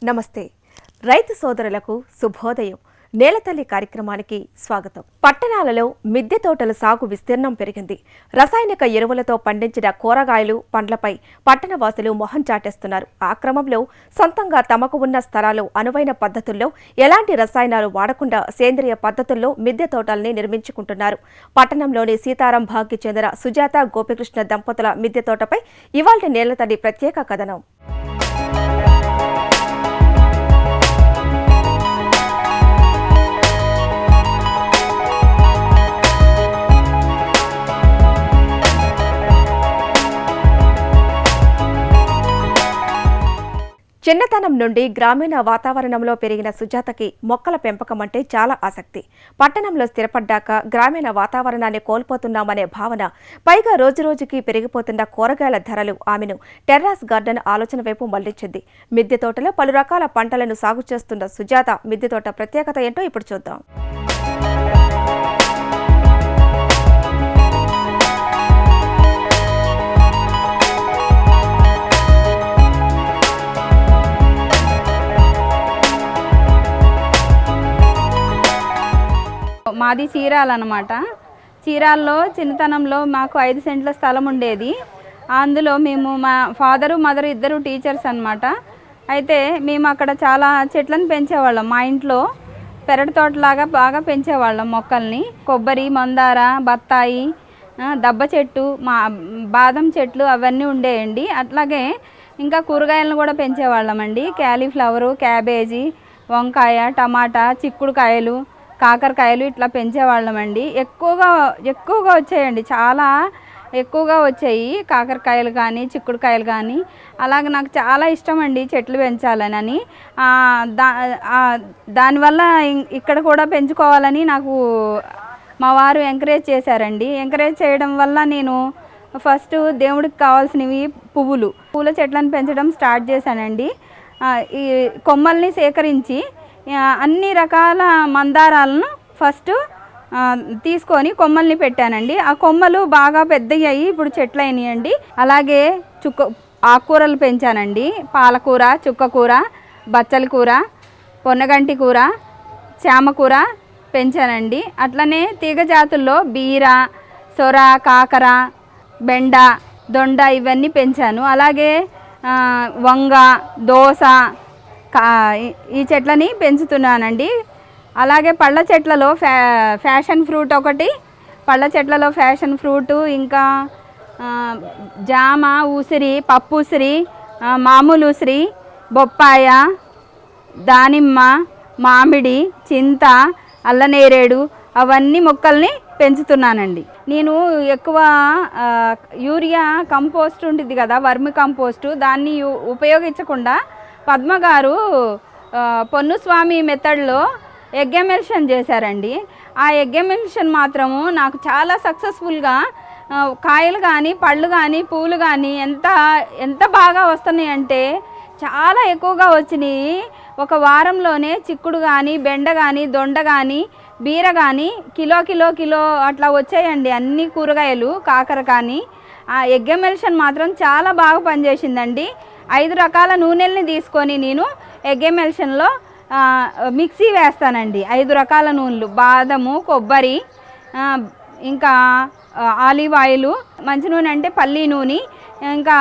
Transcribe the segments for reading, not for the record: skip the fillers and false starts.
నమస్తే రైతు సోదరులకు శుభోదయం. నేలతల్లి కార్యక్రమానికి స్వాగతం. పట్టణాలలో మిద్దె తోటల సాగు విస్తీర్ణం పెరిగింది. రసాయనిక ఎరువులతో పండించిన కూరగాయలు, పండ్లపై పట్టణవాసులు మొహం చాటేస్తున్నారు. ఆ క్రమంలో సొంతంగా తమకు ఉన్న స్థలాలు అనువైన పద్ధతుల్లో ఎలాంటి రసాయనాలు వాడకుండా సేంద్రియ పద్ధతుల్లో మిద్దె తోటల్ని నిర్మించుకుంటున్నారు. పట్టణంలోని సీతారాం భాగ్కి చెందిన సుజాత, గోపికృష్ణ దంపతుల మిద్దె తోటపై ఇవాల్టి నేలతల్లి ప్రత్యేక కథనం. చిన్నతనం నుండి గ్రామీణ వాతావరణంలో పెరిగిన సుజాతకి మొక్కల పెంపకం అంటే చాలా ఆసక్తి. పట్టణంలో స్థిరపడ్డాక గ్రామీణ వాతావరణాన్ని కోల్పోతున్నామనే భావన, పైగా రోజురోజుకి పెరిగిపోతున్న కూరగాయల ధరలు ఆమెను టెర్రాస్ గార్డెన్ ఆలోచన వైపు మళ్లించింది. మిద్దె తోటలో పలు రకాల పంటలను సాగు చేస్తున్న సుజాత మిద్దె తోట ప్రత్యేకత ఏంటో ఇప్పుడు చూద్దాం. మాది చీరాలన్నమాట. చీరాల్లో చిన్నతనంలో మాకు 5 సెంట్ల స్థలం ఉండేది. అందులో మేము మా ఫాదరు మదరు ఇద్దరు టీచర్స్ అన్నమాట. అయితే మేము అక్కడ చాలా చెట్లను పెంచేవాళ్ళం. మా ఇంట్లో పెరటి తోటలాగా బాగా పెంచేవాళ్ళం మొక్కల్ని. కొబ్బరి, మందార, బత్తాయి, దబ్బ చెట్టు, బాదం చెట్లు అవన్నీ ఉండేయండి. అట్లాగే ఇంకా కూరగాయలను కూడా పెంచేవాళ్ళమండి. క్యాలీఫ్లవరు, క్యాబేజీ, వంకాయ, టమాటా, చిక్కుడుకాయలు, కాకరకాయలు ఇట్లా పెంచేవాళ్ళమండి. ఎక్కువగా వచ్చాయండి, చాలా ఎక్కువగా వచ్చాయి కాకరకాయలు కానీ చిక్కుడుకాయలు కానీ. అలాగే నాకు చాలా ఇష్టం అండి చెట్లు పెంచాలని. దానివల్ల ఇక్కడ కూడా పెంచుకోవాలని నాకు మా వారు ఎంకరేజ్ చేశారండి. ఎంకరేజ్ చేయడం వల్ల నేను ఫస్ట్ దేవుడికి కావాల్సినవి పూల చెట్లను పెంచడం స్టార్ట్ చేశానండి. ఈ కొమ్మల్ని సేకరించి అన్ని రకాల మందారాలను ఫస్ట్ తీసుకొని కొమ్మల్ని పెట్టానండి. ఆ కొమ్మలు బాగా పెద్దయ్యాయి, ఇప్పుడు చెట్లు అయినాయండి. అలాగే ఆకుకూరలు పెంచానండి. పాలకూర, చుక్కకూర, బచ్చలి కూర, పొన్నగంటి కూర, చామకూర పెంచానండి. అట్లనే తీగ జాతుల్లో బీర, సొర, కాకర, బెండ, దొండ ఇవన్నీ పెంచాను. అలాగే వంగ, దోస, ఈ చెట్లని పెంచుతున్నానండి. అలాగే పళ్ళ చెట్లలో ఫ్యాషన్ ఫ్రూట్ ఒకటి, పళ్ళ చెట్లలో ఫ్యాషన్ ఫ్రూటు, ఇంకా జామ, ఉసిరి, పప్పు ఉసిరి, మామూలు ఉసిరి, బొప్పాయ, దానిమ్మ, మామిడి, చింత, అల్లనేరేడు అవన్నీ మొక్కల్ని పెంచుతున్నానండి. నేను ఎక్కువ యూరియా కంపోస్ట్ ఉంటుంది కదా, వర్మి కంపోస్టు, దాన్ని ఉపయోగించకుండా పద్మ గారు పొన్నుస్వామి మెథడ్లో ఎగ్ ఎమల్షన్ చేశారండి. ఆ ఎగ్ ఎమల్షన్ మాత్రము నాకు చాలా సక్సెస్ఫుల్గా కాయలు కానీ, పళ్ళు కానీ, పూలు కానీ ఎంత బాగా వస్తున్నాయి అంటే చాలా ఎక్కువగా వచ్చినాయి. ఒక వారంలోనే చిక్కుడు కానీ, బెండ కానీ, దొండ కానీ, బీర కానీ కిలో అట్లా వచ్చాయండి అన్ని కూరగాయలు, కాకర కానీ. ఆ ఎగ్ ఎమల్షన్ మాత్రం చాలా బాగా పనిచేసిందండి. 5 రకాల నూనెల్ని తీసుకొని నేను ఎగ్ ఎమల్షన్లో మిక్సీ వేస్తానండి. 5 రకాల నూనెలు, బాదము, కొబ్బరి, ఇంకా ఆలివ్ ఆయిల్, మంచి నూనె అంటే పల్లి నూనె, ఇంకా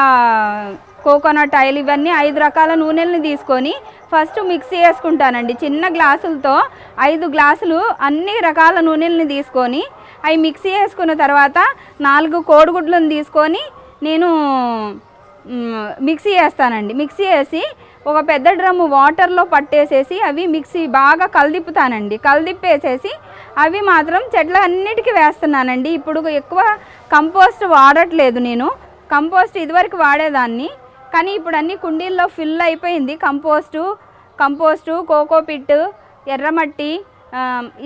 కోకోనట్ ఆయిల్, ఇవన్నీ 5 రకాల నూనెల్ని తీసుకొని ఫస్ట్ మిక్సీ వేసుకుంటానండి. చిన్న గ్లాసులతో 5 గ్లాసులు అన్ని రకాల నూనెల్ని తీసుకొని అవి మిక్సీ వేసుకున్న తర్వాత 4 కోడిగుడ్లను తీసుకొని నేను మిక్సీ వేస్తానండి. మిక్సీ వేసి ఒక పెద్ద డ్రమ్ము వాటర్లో పట్టేసేసి అవి మిక్సీ బాగా కలిదిప్పుతానండి. కలిదిప్పేసేసి అవి మాత్రం చెట్ల అన్నిటికీ వేస్తున్నానండి. ఇప్పుడు ఎక్కువ కంపోస్ట్ వాడట్లేదు నేను. కంపోస్ట్ ఇదివరకు వాడేదాన్ని, కానీ ఇప్పుడు అన్ని కుండీల్లో ఫిల్ అయిపోయింది కంపోస్టు, కోకోపిట్, ఎర్రమట్టి,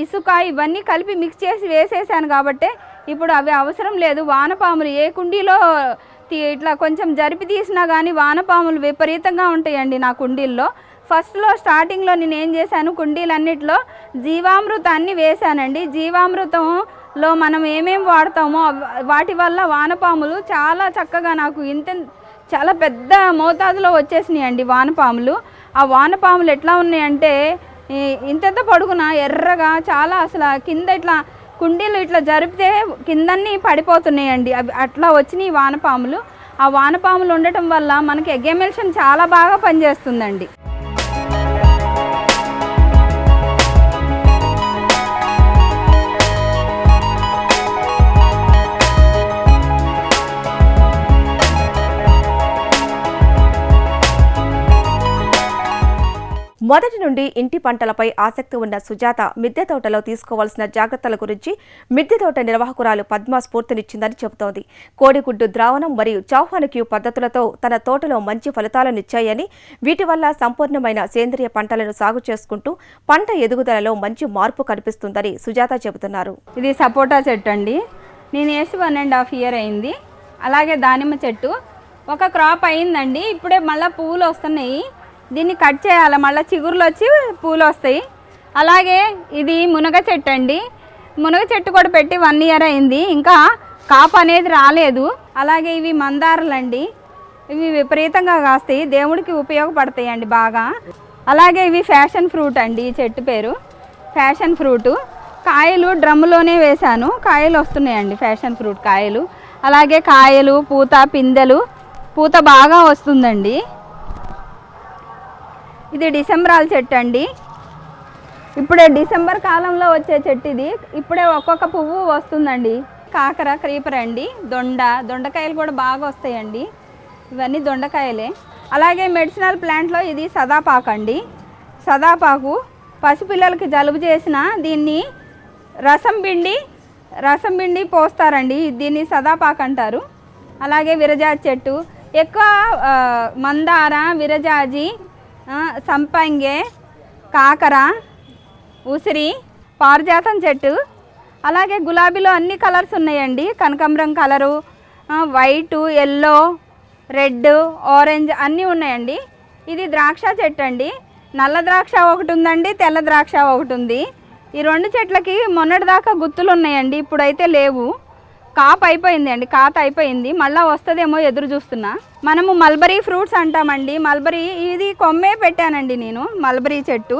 ఇసుక ఇవన్నీ కలిపి మిక్స్ చేసి వేసేసాను కాబట్టి ఇప్పుడు అవి అవసరం లేదు. వానపాములు ఏ కుండీలో ఇట్లా కొంచెం జరిపి తీసినా కానీ వానపాములు విపరీతంగా ఉంటాయండి నా కుండీల్లో. ఫస్ట్లో స్టార్టింగ్లో నేను ఏం చేశాను, కుండీలన్నిటిలో జీవామృతాన్ని వేశానండి. జీవామృతంలో మనం ఏమేమి వాడతామో వాటి వల్ల వానపాములు చాలా చక్కగా నాకు చాలా పెద్ద మోతాదులో వచ్చేసినాయండి వానపాములు. ఆ వానపాములు ఎట్లా ఉన్నాయంటే ఇంత పొడుగున ఎర్రగా చాలా, అసలు కింద ఇట్లా కుండీలు ఇట్లా జరిపితే కిందన్నీ పడిపోతున్నాయండి. అవి అట్లా వచ్చినాయి వానపాములు. ఆ వానపాములు ఉండటం వల్ల మనకి ఎగ్ ఎమల్షన్ చాలా బాగా పనిచేస్తుందండి. మొదటి నుండి ఇంటి పంటలపై ఆసక్తి ఉన్న సుజాత మిద్దె తోటలో తీసుకోవాల్సిన జాగ్రత్తల గురించి మిద్దె తోట నిర్వాహకురాలు పద్మ స్ఫూర్తినిచ్చిందని చెబుతోంది. కోడిగుడ్డు ద్రావణం మరియు చౌహాన్ క్యూ పద్ధతులతో తన తోటలో మంచి ఫలితాలనిచ్చాయని, వీటి వల్ల సంపూర్ణమైన సేంద్రియ పంటలను సాగు చేసుకుంటూ పంట ఎదుగుదలలో మంచి మార్పు కనిపిస్తుందని సుజాత చెబుతున్నారు. ఇది సపోటా చెట్టు అండి. నేను వేసి 1.5 year అయింది. అలాగే దానిమ్మ చెట్టు ఒక క్రాప్ అయిందండి. ఇప్పుడే మళ్ళీ పువ్వులు వస్తున్నాయి. దీన్ని కట్ చేయాలి, మళ్ళీ చిగురులు వచ్చి పూలు వస్తాయి. అలాగే ఇది మునగ చెట్టు అండి. మునగ చెట్టు కూడా పెట్టి 1 year అయింది, ఇంకా కాపు అనేది రాలేదు. అలాగే ఇవి మందారాలు అండి. ఇవి విపరీతంగా కాస్తాయి, దేవుడికి ఉపయోగపడతాయి అండి బాగా. అలాగే ఇవి ఫ్యాషన్ ఫ్రూట్ అండి. ఈ చెట్టు పేరు ఫ్యాషన్ ఫ్రూటు. కాయలు డ్రమ్ములోనే వేశాను, కాయలు వస్తున్నాయండి ఫ్యాషన్ ఫ్రూట్ కాయలు. అలాగే కాయలు, పూత, పిందెలు, పూత బాగా వస్తుందండి. ఇది డిసెంబరాల చెట్టు అండి. ఇప్పుడే డిసెంబర్ కాలంలో వచ్చే చెట్టు ఇది. ఇప్పుడే ఒక్కొక్క పువ్వు వస్తుందండి. కాకర, క్రీపర్ అండి. దొండకాయలు కూడా బాగా వస్తాయండి. ఇవన్నీ దొండకాయలే. అలాగే మెడిసినల్ ప్లాంట్లో ఇది సదాపాకు అండి. సదాపాకు పసిపిల్లలకి జలుబు చేసిన దీన్ని రసం పిండి పోస్తారండి. దీన్ని సదాపాకు అంటారు. అలాగే విరజాజి చెట్టు ఎక్కువ మందార, విరజాజి, సంపంగే, కాకర, ఉసిరి, పారిజాతం చెట్టు. అలాగే గులాబీలో అన్ని కలర్స్ ఉన్నాయండి. కనకాంబరం colour, white, yellow, red, orange అన్నీ ఉన్నాయండి. ఇది ద్రాక్ష చెట్టు అండి. నల్ల ద్రాక్ష ఒకటి ఉందండి, తెల్ల ద్రాక్ష ఒకటి ఉంది. ఈ 2 చెట్లకి మొన్నటిదాకా గుత్తులు ఉన్నాయండి, ఇప్పుడైతే లేవు. కాపు అయిపోయింది అండి, కాత అయిపోయింది. మళ్ళీ వస్తుందేమో ఎదురు చూస్తున్నా. మనము మల్బరీ ఫ్రూట్స్ అంటామండి. మల్బరీ ఇది కొమ్మే పెట్టానండి నేను. మల్బరీ చెట్టు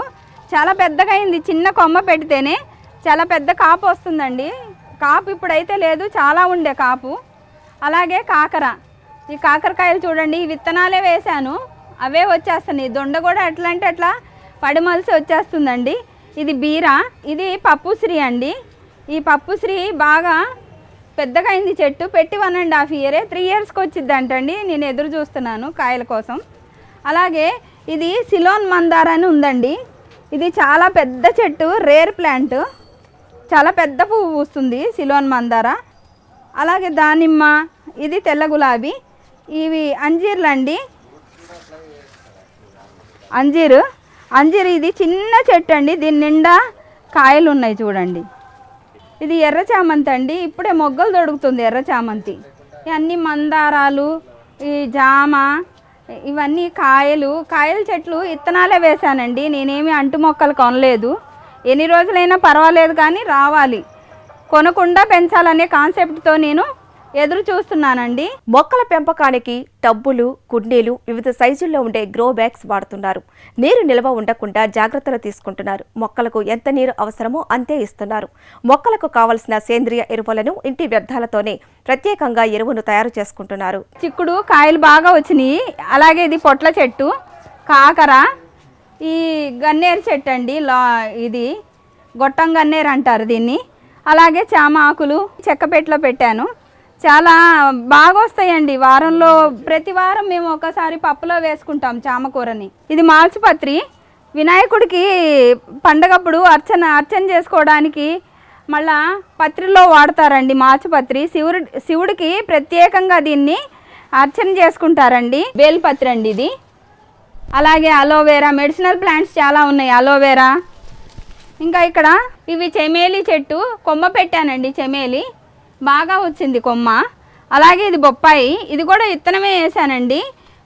చాలా పెద్దగా అయింది. చిన్న కొమ్మ పెడితేనే చాలా పెద్ద కాపు వస్తుందండి. కాపు ఇప్పుడైతే లేదు, చాలా ఉండే కాపు. అలాగే కాకర. ఈ కాకరకాయలు చూడండి, ఈ విత్తనాలే వేశాను, అవే వచ్చేస్తున్నాయి. దొండ కూడా ఎట్లా అంటే అట్లా పడిమలిసి వచ్చేస్తుందండి. ఇది బీర. ఇది పప్పుశ్రీ అండి. ఈ పప్పుశ్రీ బాగా పెద్దగా అయింది చెట్టు. పెట్టి 1.5 year, 3 yearsకి వచ్చిద్దంటండి. నేను ఎదురు చూస్తున్నాను కాయల కోసం. అలాగే ఇది సిలోన్ మందార అని ఉందండి. ఇది చాలా పెద్ద చెట్టు, రేర్ ప్లాంట్. చాలా పెద్ద పువ్వు పూస్తుంది సిలోన్ మందార. అలాగే దానిమ్మ, ఇది తెల్ల గులాబీ. ఇవి అంజీర్లు అండి. అంజీరు ఇది చిన్న చెట్టు అండి. దీని నిండా కాయలు ఉన్నాయి చూడండి. ఇది ఎర్ర చామంతి అండి. ఇప్పుడే మొగ్గలు దొరుకుతుంది ఎర్ర చామంతి. ఇవన్నీ మందారాలు, ఈ జామ, ఇవన్నీ కాయల చెట్లు ఇత్తనాలే వేశానండి. నేనేమి అంటు మొక్కలు కొనలేదు. ఎన్ని రోజులైనా పర్వాలేదు కానీ రావాలి, కొనకుండా పెంచాలనే కాన్సెప్ట్తో నేను ఎదురు చూస్తున్నానండి. మొక్కల పెంపకానికి టబ్బులు, కుండీలు, వివిధ సైజుల్లో ఉండే గ్రో బ్యాగ్స్ వాడుతున్నారు. నీరు నిల్వ ఉండకుండా జాగ్రత్తలు తీసుకుంటున్నారు. మొక్కలకు ఎంత నీరు అవసరమో అంతే ఇస్తున్నారు. మొక్కలకు కావలసిన సేంద్రియ ఎరువులను ఇంటి వ్యర్థాలతోనే ప్రత్యేకంగా ఎరువును తయారు చేసుకుంటున్నారు. చిక్కుడు కాయలు బాగా వచ్చినాయి. అలాగే ఇది పొట్ల చెట్టు, కాకర, ఈ గన్నేరు చెట్టు అండి. ఇది గొట్టం గన్నేరు అంటారు దీన్ని. అలాగే చామ ఆకులు చెక్కపెట్టలో పెట్టాను. చాలా బాగా వస్తాయండి. వారంలో ప్రతి వారం మేము ఒకసారి పప్పులో వేసుకుంటాం చామకూరని. ఇది మాల్చిపత్రి. వినాయకుడికి పండగప్పుడు అర్చన చేసుకోవడానికి మళ్ళా పత్రిలో వాడతారండి మాల్చిపత్రి. శివుడికి ప్రత్యేకంగా దీన్ని అర్చన చేసుకుంటారండి. బేల్పత్రి అండి ఇది. అలాగే అలోవెరా, మెడిసినల్ ప్లాంట్స్ చాలా ఉన్నాయి. అలోవెరా. ఇంకా ఇక్కడ ఇవి చెమేలి చెట్టు, కొమ్మ పెట్టానండి. చెమేలి బాగా వచ్చింది కొమ్మ. అలాగే ఇది బొప్పాయి. ఇది కూడా విత్తనమే వేసానండి.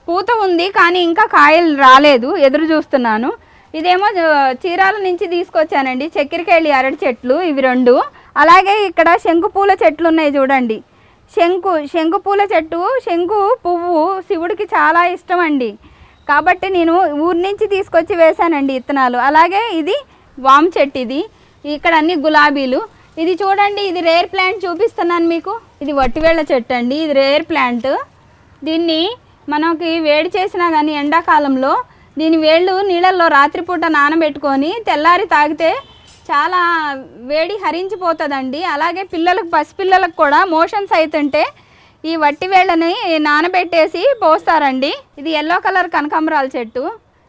పూత ఉంది కానీ ఇంకా కాయలు రాలేదు, ఎదురు చూస్తున్నాను. ఇదేమో చీరాల నుంచి తీసుకొచ్చానండి. చక్కెరకేళి అరటి చెట్లు ఇవి 2. అలాగే ఇక్కడ శంకుపూల చెట్లు ఉన్నాయి చూడండి. శంకు పూల చెట్టు, శంకు పువ్వు శివుడికి చాలా ఇష్టం అండి. కాబట్టి నేను ఊరి నుంచి తీసుకొచ్చి వేశానండి విత్తనాలు. అలాగే ఇది వామ్ చెట్టు, ఇక్కడ అన్ని గులాబీలు. ఇది చూడండి, ఇది రేర్ ప్లాంట్ చూపిస్తున్నాను మీకు. ఇది వట్టివేళ్ల చెట్టు అండి, ఇది రేర్ ప్లాంట్. దీన్ని మనకి వేడి చేసినా కానీ ఎండాకాలంలో దీని వేళ్ళు నీళ్ళల్లో రాత్రిపూట నానబెట్టుకొని తెల్లారి తాగితే చాలా వేడి హరించిపోతుందండి. అలాగే పసిపిల్లలకు కూడా మోషన్స్ అవుతుంటే ఈ వట్టి వేళ్ళని నానబెట్టేసి పోస్తారండి. ఇది ఎల్లో కలర్ కనకాంబరాల చెట్టు.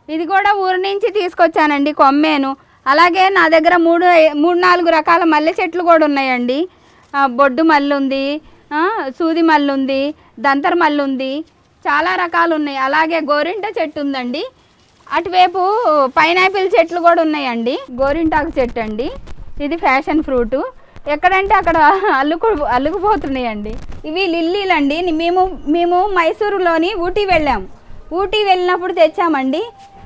ఇది కూడా ఊరి నుంచి తీసుకొచ్చానండి, కొమ్మేను. అలాగే నా దగ్గర మూడు నాలుగు రకాల మల్లె చెట్లు కూడా ఉన్నాయండి. బొడ్డు మల్లి ఉంది, సూది మల్లి ఉంది, దంతర్ మల్లి ఉంది, చాలా రకాలు ఉన్నాయి. అలాగే గోరింట చెట్టు ఉందండి. అటువైపు పైనాపిల్ చెట్లు కూడా ఉన్నాయండి. గోరింటాకు చెట్టు అండి, ఇది ఫ్యాషన్ ఫ్రూటు. ఎక్కడంటే అక్కడ అల్లుకుపోతున్నాయండి. ఇవి లిల్లీలండి. మేము మైసూరులోని ఊటీ వెళ్ళాము. ఊటీ వెళ్ళినప్పుడు తెచ్చామండి.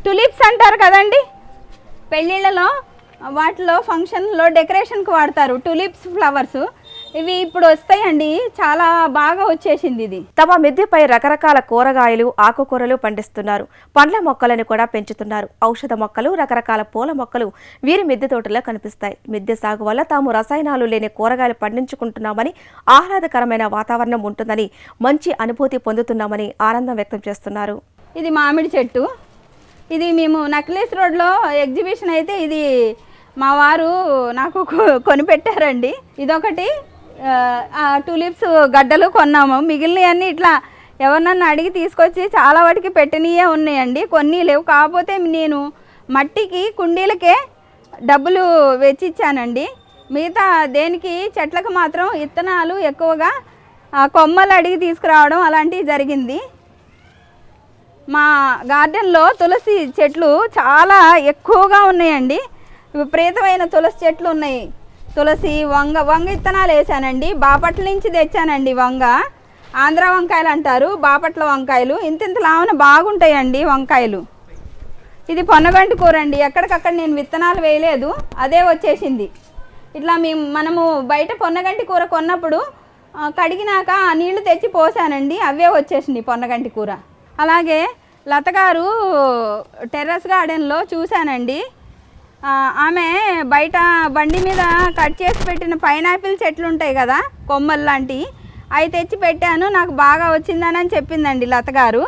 టులిప్స్ అంటారు కదండి, పెళ్ళిళ్ళలో వాటిలో ఫంక్షన్లో డెకరేషన్కి వాడతారు టులిప్స్ ఫ్లవర్స్. ఇవి ఇప్పుడు వస్తాయండి, చాలా బాగా వచ్చేసింది ఇది. తమ మిద్దెపై రకరకాల కూరగాయలు, ఆకుకూరలు పండిస్తున్నారు. పండ్ల మొక్కలను కూడా పెంచుతున్నారు. ఔషధ మొక్కలు, రకరకాల పూల మొక్కలు వీరి మిద్దె తోటలో కనిపిస్తాయి. మిద్దె సాగు వల్ల తాము రసాయనాలు లేని కూరగాయలు పండించుకుంటున్నామని, ఆహ్లాదకరమైన వాతావరణం ఉంటుందని, మంచి అనుభూతి పొందుతున్నామని ఆనందం వ్యక్తం చేస్తున్నారు. ఇది మామిడి చెట్టు. ఇది మేము నక్లెస్ రోడ్లో ఎగ్జిబిషన్ అయితే ఇది మా వారు నాకు కొనిపెట్టారండి. ఇదొకటి టూలిప్స్ గడ్డలు కొన్నాము. మిగిలినవన్నీ ఇట్లా ఎవరినన్నా అడిగి తీసుకొచ్చి చాలా వాటికి పెట్టినయే ఉన్నాయండి, కొన్ని లేవు. కాకపోతే నేను మట్టికి కుండీలకే డబ్బులు వెచ్చిచ్చానండి. మిగతా దేనికి చెట్లకు మాత్రం విత్తనాలు ఎక్కువగా కొమ్మలు అడిగి తీసుకురావడం అలాంటివి జరిగింది. మా గార్డెన్లో తులసి చెట్లు చాలా ఎక్కువగా ఉన్నాయండి. విపరీతమైన తులసి చెట్లు ఉన్నాయి. తులసి, వంగ విత్తనాలు వేసానండి. బాపట్ల నుంచి తెచ్చానండి వంగ. ఆంధ్ర వంకాయలు అంటారు, బాపట్ల వంకాయలు. ఇంత లావున బాగుంటాయండి వంకాయలు. ఇది పొన్నగంటి కూర అండి. ఎక్కడికక్కడ నేను విత్తనాలు వేయలేదు, అదే వచ్చేసింది. ఇట్లా మనము బయట పొన్నగంటి కూర కొన్నప్పుడు కడిగినాక నీళ్లు తెచ్చి పోసానండి, అవే వచ్చేసింది పొన్నగంటి కూర. అలాగే లతగారు టెర్రస్ గార్డెన్లో చూశానండి. ఆమె బయట బండి మీద కట్ చేసి పెట్టిన పైనాపిల్ చెట్లు ఉంటాయి కదా, కొమ్మలు లాంటివి, అవి తెచ్చి పెట్టాను. నాకు బాగా వచ్చిందని చెప్పిందండి లతగారు.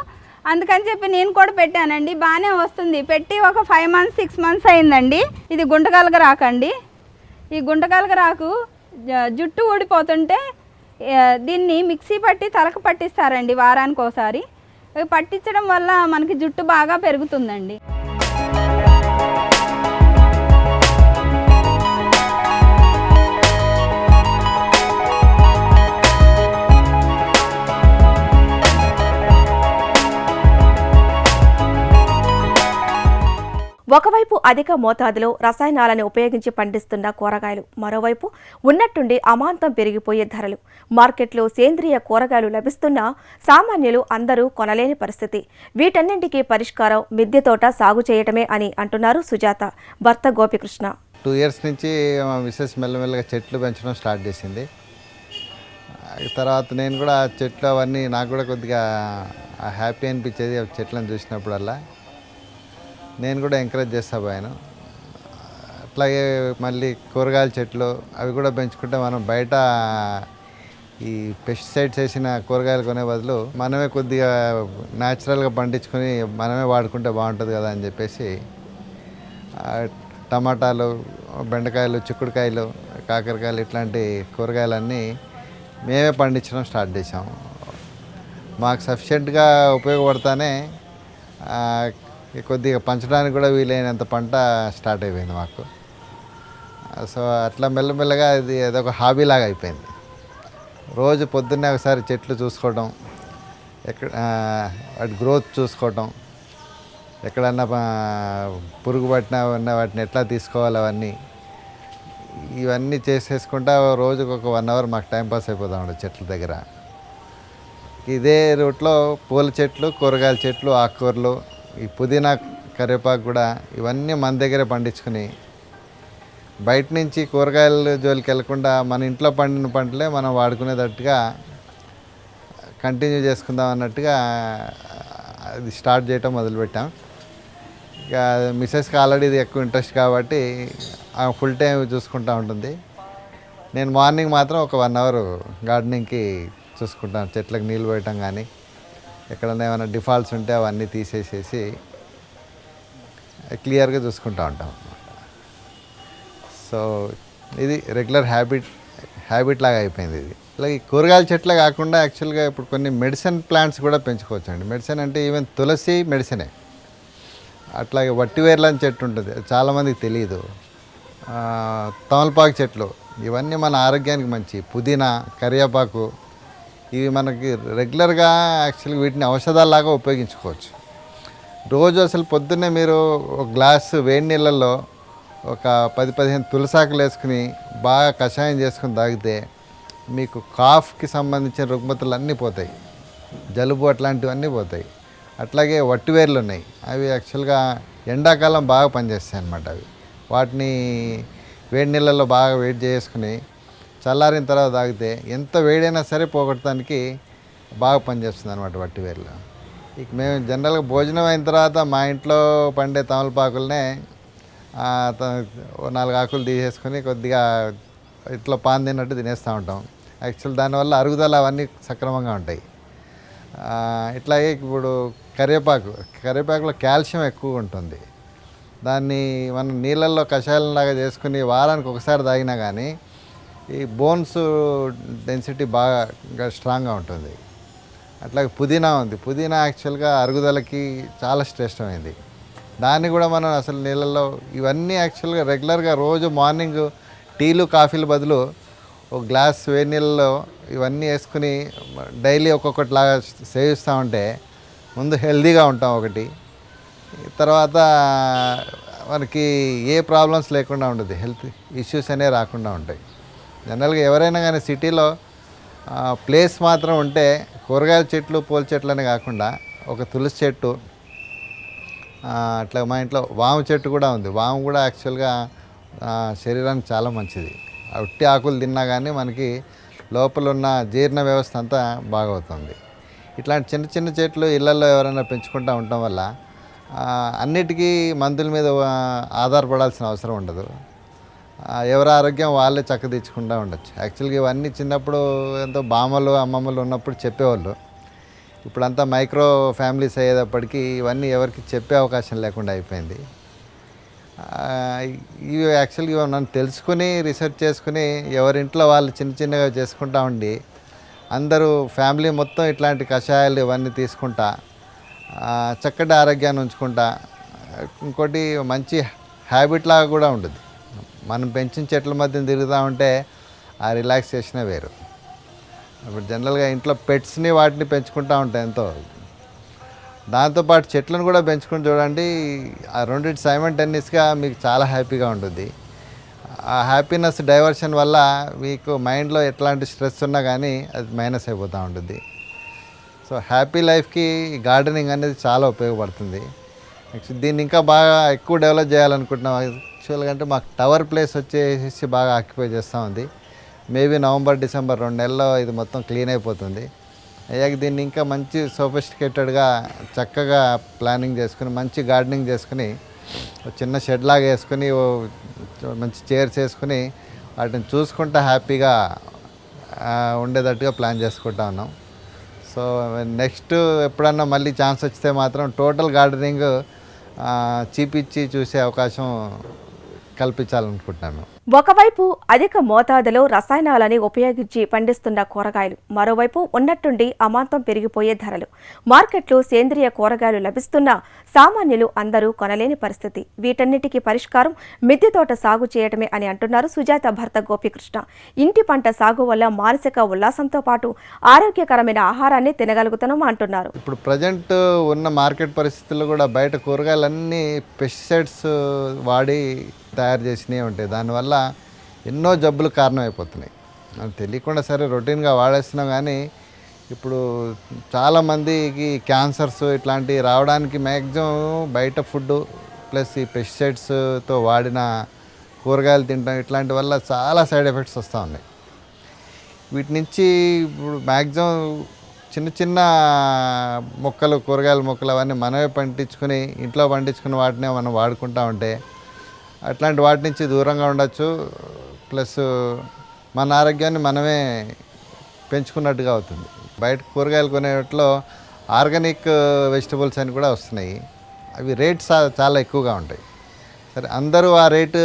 అందుకని చెప్పి నేను కూడా పెట్టానండి. బాగానే వస్తుంది. పెట్టి ఒక 5 months 6 months అయిందండి. ఇది గుంటగలగరాకండి. ఈ గుంటగలగరాకు జుట్టు ఊడిపోతుంటే దీన్ని మిక్సీ పట్టి తలకు పట్టిస్తారండి వారానికి ఒకసారి. పట్టించడం వల్ల మనకి జుట్టు బాగా పెరుగుతుందండి. ఒకవైపు అధిక మోతాదులో రసాయనాలను ఉపయోగించి పండిస్తున్న కూరగాయలు, మరోవైపు ఉన్నట్టుండి అమాంతం పెరిగిపోయే ధరలు. మార్కెట్లో సేంద్రియ కూరగాయలు లభిస్తున్నా సామాన్యులు అందరూ కొనలేని పరిస్థితి. వీటన్నింటికీ పరిష్కారం మిద్దె తోట సాగు చేయటమే అని అంటున్నారు సుజాత భర్త గోపికృష్ణ. 2 years నుంచి మా మిస్సెస్ మెల్లమెల్లగా చెట్లు పెంచడం స్టార్ట్ చేసింది. తర్వాత నేను కూడా చెట్లు అవన్నీ నాకు కూడా కొద్దిగా హ్యాపీ అనిపించేది చెట్లను చూసినప్పుడల్లా. నేను కూడా ఎంకరేజ్ చేస్తా పోయాను. అట్లాగే మళ్ళీ కూరగాయల చెట్లు అవి కూడా పెంచుకుంటే మనం బయట ఈ పెస్టిసైడ్స్ వేసిన కూరగాయలు కొనే బదులు మనమే కొద్దిగా న్యాచురల్గా పండించుకొని మనమే వాడుకుంటే బాగుంటుంది కదా అని చెప్పేసి టమాటాలు, బెండకాయలు, చిక్కుడుకాయలు, కాకరకాయలు ఇట్లాంటి కూరగాయలన్నీ మేమే పండించడం స్టార్ట్ చేసాము. మాకు సఫిషియెంట్గా ఉపయోగపడతానే కొద్దిగా పంచడానికి కూడా వీలైనంత పంట స్టార్ట్ అయిపోయింది మాకు. సో అట్లా మెల్లమెల్లగా ఇది ఏదొక హాబీలాగా అయిపోయింది. రోజు పొద్దున్నే ఒకసారి చెట్లు చూసుకోవటం, వాటి గ్రోత్ చూసుకోవటం, ఎక్కడన్నా పురుగు పట్టినా ఉన్న వాటిని ఎట్లా తీసుకోవాలి ఇవన్నీ చేసేసుకుంటా రోజుకు ఒక 1 hour మాకు టైంపాస్ అయిపోతాం చెట్ల దగ్గర. ఇదే రూట్లో పూల చెట్లు, కూరగాయల చెట్లు, ఆకుకూరలు, ఈ పుదీనా, కరివేపాకు కూడా ఇవన్నీ మన దగ్గరే పండించుకుని బయట నుంచి కూరగాయల జోలికి వెళ్లకుండా మన ఇంట్లో పండిన పంటలే మనం వాడుకునేటట్టుగా కంటిన్యూ చేసుకుందాం అన్నట్టుగా అది స్టార్ట్ చేయటం మొదలుపెట్టాం. ఇక మిస్సెస్కి ఆల్రెడీ ఇది ఎక్కువ ఇంట్రెస్ట్ కాబట్టి ఫుల్ టైం చూసుకుంటూ ఉంటుంది. నేను మార్నింగ్ మాత్రం ఒక 1 అవర్ గార్డెనింగ్కి చూసుకుంటాను. చెట్లకు నీళ్ళు పోయటం కానీ ఎక్కడైనా ఏమైనా డిఫాల్ట్స్ ఉంటే అవన్నీ తీసేసేసి క్లియర్గా చూసుకుంటూ ఉంటాం. సో ఇది రెగ్యులర్ హ్యాబిట్ లాగా అయిపోయింది ఇది. అలాగే కూరగాయల చెట్లే కాకుండా యాక్చువల్గా ఇప్పుడు కొన్ని మెడిసిన్ ప్లాంట్స్ కూడా పెంచుకోవచ్చు అండి. మెడిసిన్ అంటే ఈవెన్ తులసి మెడిసినే. అట్లాగే వట్టివేర్లని చెట్టు ఉంటుంది, చాలామందికి తెలియదు. తమలపాకు చెట్లు, ఇవన్నీ మన ఆరోగ్యానికి మంచి. పుదీనా, కరివేపాకు, ఇవి మనకి రెగ్యులర్గా యాక్చువల్గా వీటిని ఔషధాలలాగా ఉపయోగించుకోవచ్చు. రోజు అసలు పొద్దున్నే మీరు ఒక గ్లాసు వేడి నీళ్ళల్లో ఒక 10-15 తులసాకులు వేసుకుని బాగా కషాయం చేసుకుని తాగితే మీకు కాఫ్కి సంబంధించిన రుగ్మతలు అన్నీ పోతాయి, జలుబు అట్లాంటివన్నీ పోతాయి. అట్లాగే వట్టివేర్లు ఉన్నాయి, అవి యాక్చువల్గా ఎండాకాలం బాగా పనిచేస్తాయి అన్నమాట. అవి వాటిని వేడి నీళ్ళల్లో బాగా వేడి చేసుకుని చల్లారిన తర్వాత తాగితే ఎంత వేడైనా సరే పోగొట్టడానికి బాగా పనిచేస్తుంది అనమాట వట్టివేర్లు. ఇక మేము జనరల్గా భోజనం అయిన తర్వాత మా ఇంట్లో పండే తమలపాకులనే 4 ఆకులు తీసేసుకొని కొద్దిగా ఇట్లా పాన్ తిన్నట్టు తినేస్తూ ఉంటాం. యాక్చువల్ దానివల్ల అరుగుదల అవన్నీ సక్రమంగా ఉంటాయి. ఇట్లాగే ఇప్పుడు కరివేపాకులో కాల్షియం ఎక్కువ ఉంటుంది. దాన్ని మనం నీళ్ళల్లో కషాయంలాగా చేసుకుని వారానికి ఒకసారి తాగినా కానీ ఈ బోన్స్ డెన్సిటీ బాగా స్ట్రాంగ్గా ఉంటుంది. అట్లాగే పుదీనా ఉంది, పుదీనా యాక్చువల్గా అరుగుదలకి చాలా శ్రేష్టమైంది. దాన్ని కూడా మనం అసలు నీళ్ళల్లో ఇవన్నీ యాక్చువల్గా రెగ్యులర్గా రోజు మార్నింగ్ టీలు కాఫీలు బదులు ఒక గ్లాస్ వేడి నీళ్ళలో ఇవన్నీ వేసుకుని డైలీ ఒక్కొక్కటిలాగా సేవిస్తూ ఉంటే ముందు హెల్తీగా ఉంటాం ఒకటి, తర్వాత మనకి ఏ ప్రాబ్లమ్స్ లేకుండా ఉంటుంది, హెల్త్ ఇష్యూస్ అనేవి రాకుండా ఉంటాయి. జనరల్గా ఎవరైనా కానీ సిటీలో ప్లేస్ మాత్రం ఉంటే కూరగాయల చెట్లు, పూల చెట్లు అనే కాకుండా ఒక తులసి చెట్టు, అట్లా మా ఇంట్లో వాము చెట్టు కూడా ఉంది. వాము కూడా యాక్చువల్గా శరీరానికి చాలా మంచిది. ఉట్టి ఆకులు తిన్నా కానీ మనకి లోపల ఉన్న జీర్ణ వ్యవస్థ అంతా బాగవుతుంది. ఇట్లాంటి చిన్న చిన్న చెట్లు ఇళ్లలో ఎవరైనా పెంచుకుంటూ ఉండటం వల్ల అన్నిటికీ మందుల మీద ఆధారపడాల్సిన అవసరం ఉండదు. ఎవరి ఆరోగ్యం వాళ్ళే చక్కదిచ్చుకుంటూ ఉండొచ్చు. యాక్చువల్గా ఇవన్నీ చిన్నప్పుడు ఎంతో బామ్మలు అమ్మమ్మలు ఉన్నప్పుడు చెప్పేవాళ్ళు. ఇప్పుడంతా మైక్రో ఫ్యామిలీస్ అయ్యేటప్పటికీ ఇవన్నీ ఎవరికి చెప్పే అవకాశం లేకుండా అయిపోయింది. ఇవి యాక్చువల్గా నన్ను తెలుసుకుని రీసెర్చ్ చేసుకుని ఎవరింట్లో వాళ్ళు చిన్న చిన్నగా చేసుకుంటా ఉండి అందరూ ఫ్యామిలీ మొత్తం ఇట్లాంటి కషాయాలు ఇవన్నీ తీసుకుంటా చక్కటి ఆరోగ్యాన్ని ఉంచుకుంటా. ఇంకోటి మంచి హ్యాబిట్ లాగా కూడా ఉంటుంది. మనం పెంచిన చెట్ల మధ్యన తిరుగుతూ ఉంటే ఆ రిలాక్సేషనే వేరు. ఇప్పుడు జనరల్గా ఇంట్లో పెట్స్ని వాటిని పెంచుకుంటూ ఉంటాయి ఎంతో. దాంతోపాటు చెట్లను కూడా పెంచుకుని చూడండి, ఆ రెండింటి సైమల్టేనియస్గా మీకు చాలా హ్యాపీగా ఉంటుంది. ఆ హ్యాపీనెస్ డైవర్షన్ వల్ల మీకు మైండ్లో ఎట్లాంటి స్ట్రెస్ ఉన్నా కానీ అది మైనస్ అయిపోతూ ఉంటుంది. సో హ్యాపీ లైఫ్కి గార్డెనింగ్ అనేది చాలా ఉపయోగపడుతుంది. యాక్చువల్లీ దీన్ని ఇంకా బాగా ఎక్కువ డెవలప్ చేయాలనుకుంటున్నాం. యాక్చువల్గా అంటే మాకు టవర్ ప్లేస్ వచ్చేసి బాగా ఆక్యుపై చేస్తూ ఉంది. మేబీ నవంబర్, డిసెంబర్ 2 నెలల్లో ఇది మొత్తం క్లీన్ అయిపోతుంది. అయ్యాక దీన్ని ఇంకా మంచి సోఫిస్టికేటెడ్గా చక్కగా ప్లానింగ్ చేసుకుని మంచి గార్డెనింగ్ చేసుకుని చిన్న షెడ్ లాగా వేసుకుని మంచి చైర్స్ వేసుకుని వాటిని చూసుకుంటా హ్యాపీగా ఉండేటట్టుగా ప్లాన్ చేసుకుంటా ఉన్నాం. సో నెక్స్ట్ ఎప్పుడన్నా మళ్ళీ ఛాన్స్ వస్తే మాత్రం టోటల్ గార్డెనింగ్ చూపించి చూసే అవకాశం కల్పించాలనుకుంటున్నాను. ఒకవైపు అధిక మోతాదులో రసాయనాలని ఉపయోగించి పండిస్తున్న కూరగాయలు, మరోవైపు ఉన్నట్టుండి అమాంతం పెరిగిపోయే ధరలు. మార్కెట్లో సేంద్రియ కూరగాయలు లభిస్తున్నా సామాన్యులు అందరూ కొనలేని పరిస్థితి. వీటన్నిటికీ పరిష్కారం మిద్దె తోట సాగు చేయటమే అని అంటున్నారు సుజాత భర్త గోపీకృష్ణ. ఇంటి పంట సాగు వల్ల మానసిక ఉల్లాసంతో పాటు ఆరోగ్యకరమైన ఆహారాన్ని తినగలుగుతాం అంటున్నారు. ఇప్పుడు ప్రజెంట్ ఉన్న మార్కెట్ పరిస్థితుల్లో కూడా బయట కూరగాయలన్నీ పెస్టిసైడ్స్ వాడి తయారు చేసినవి ఉంటాయి. దానివల్ల ఎన్నో జబ్బులు కారణమైపోతున్నాయి. అది తెలియకుండా సరే రొటీన్గా వాడేస్తున్నాం, కానీ ఇప్పుడు చాలామందికి క్యాన్సర్స్ ఇట్లాంటివి రావడానికి మ్యాక్సిమం బయట ఫుడ్ ప్లస్ ఈ పెస్టిసైడ్స్తో వాడిన కూరగాయలు తినడం ఇట్లాంటి వల్ల చాలా సైడ్ ఎఫెక్ట్స్ వస్తూ ఉన్నాయి. వీటి నుంచి ఇప్పుడు మ్యాక్సిమం చిన్న చిన్న మొక్కలు, కూరగాయల మొక్కలు అవన్నీ మనమే పండించుకుని ఇంట్లో పండించుకున్న వాటినే మనం వాడుకుంటా ఉంటే అట్లాంటి వాటి నుంచి దూరంగా ఉండొచ్చు. ప్లస్ మన ఆరోగ్యాన్ని మనమే పెంచుకున్నట్టుగా అవుతుంది. బయట కూరగాయలు కొనేట్లో ఆర్గానిక్ వెజిటబుల్స్ అని కూడా వస్తున్నాయి. అవి రేట్స్ చాలా ఎక్కువగా ఉంటాయి. సరే, అందరూ ఆ రేటు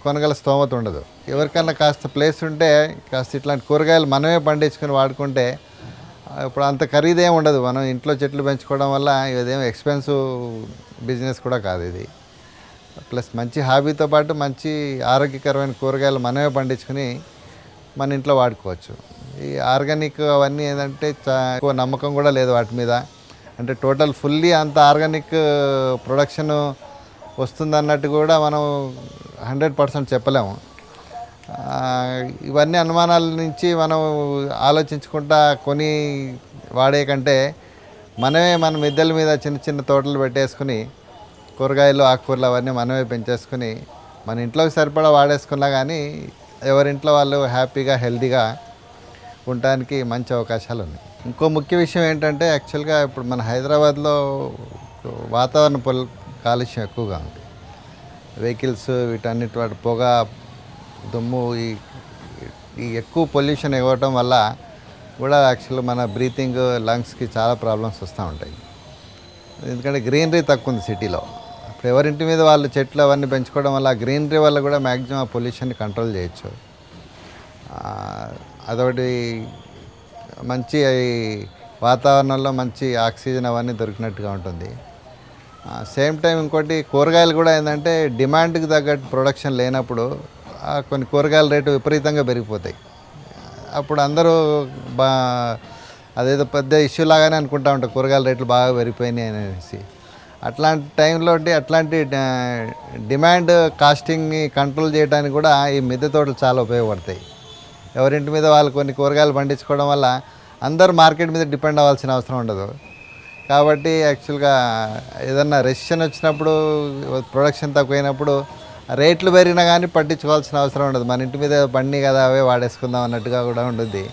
కొనగల స్తోమత ఉండదు. ఎవరికన్నా కాస్త ప్లేస్ ఉంటే కాస్త ఇట్లాంటి కూరగాయలు మనమే పండించుకొని వాడుకుంటే ఇప్పుడు అంత ఖరీదేం ఉండదు. మనం ఇంట్లో చెట్లు పెంచుకోవడం వల్ల ఇదేమో ఎక్స్పెన్సివ్ బిజినెస్ కూడా కాదు ఇది. ప్లస్ మంచి హాబీతో పాటు మంచి ఆరోగ్యకరమైన కూరగాయలు మనమే పండించుకొని మన ఇంట్లో వాడుకోవచ్చు. ఈ ఆర్గానిక్ అవన్నీ ఏంటంటే ఎక్కువ నమ్మకం కూడా లేదు వాటి మీద. అంటే టోటల్ ఫుల్లీ అంత ఆర్గానిక్ ప్రొడక్షన్ వస్తుందన్నట్టు కూడా మనం 100% చెప్పలేము. ఇవన్నీ అనుమానాల నుంచి మనం ఆలోచించుకుంటా కొని వాడే కంటే మనమే మన మిద్దెల మీద చిన్న చిన్న తోటలు పెట్టేసుకుని కూరగాయలు, ఆకుకూరలు అవన్నీ మనమే పెంచేసుకుని మన ఇంట్లోకి సరిపడా వాడేసుకున్నా కానీ ఎవరింట్లో వాళ్ళు హ్యాపీగా హెల్తీగా ఉండటానికి మంచి అవకాశాలు ఉన్నాయి. ఇంకో ముఖ్య విషయం ఏంటంటే యాక్చువల్గా ఇప్పుడు మన హైదరాబాద్లో వాతావరణ కాలుష్యం ఎక్కువగా ఉంది. వెహికల్స్ వీటన్నిటి వాటి పొగ, దుమ్ము, ఈ ఎక్కువ పొల్యూషన్ ఇవ్వటం వల్ల కూడా యాక్చువల్గా మన బ్రీతింగ్, లంగ్స్కి చాలా ప్రాబ్లమ్స్ వస్తూ ఉంటాయి. ఎందుకంటే గ్రీనరీ తక్కువ ఉంది సిటీలో. ఇప్పుడు ఎవరింటి మీద వాళ్ళు చెట్లు అవన్నీ పెంచుకోవడం వల్ల ఆ గ్రీనరీ వల్ల కూడా మ్యాక్సిమం ఆ పొల్యూషన్ని కంట్రోల్ చేయొచ్చు. అదొకటి మంచి వాతావరణంలో మంచి ఆక్సిజన్ అవన్నీ దొరికినట్టుగా ఉంటుంది. సేమ్ టైం ఇంకోటి కూరగాయలు కూడా ఏంటంటే డిమాండ్కి తగ్గట్టు ప్రొడక్షన్ లేనప్పుడు కొన్ని కూరగాయల రేటు విపరీతంగా పెరిగిపోతాయి. అప్పుడు అందరూ అదేదో పెద్ద ఇష్యూ లాగానే అనుకుంటా ఉంటారు, కూరగాయల రేట్లు బాగా పెరిగిపోయినాయి అనేసి. అట్లాంటి టైంలో అట్లాంటి డిమాండ్ కాస్టింగ్ని కంట్రోల్ చేయడానికి కూడా ఈ మిద్దె తోటలు చాలా ఉపయోగపడతాయి. ఎవరింటి మీద వాళ్ళు కొన్ని కూరగాయలు పండించుకోవడం వల్ల అందరూ మార్కెట్ మీద డిపెండ్ అవ్వాల్సిన అవసరం ఉండదు. కాబట్టి యాక్చువల్గా ఏదన్నా రెసిషన్ వచ్చినప్పుడు, ప్రొడక్షన్ తక్కువైనప్పుడు రేట్లు పెరిగినా కానీ పట్టించుకోవాల్సిన అవసరం ఉండదు. మన ఇంటి మీద పండి కదా అవే వాడేసుకుందాం అన్నట్టుగా కూడా ఉంటుంది.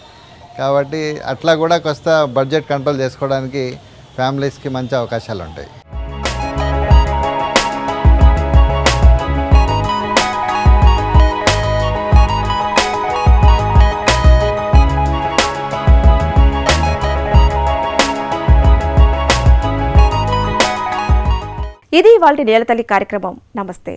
కాబట్టి అట్లా కూడా కొంత బడ్జెట్ కంట్రోల్ చేసుకోవడానికి ఫ్యామిలీస్కి మంచి అవకాశాలు ఉంటాయి. ఇది ఇవాల్టి నేలతల్లి కార్యక్రమం. నమస్తే.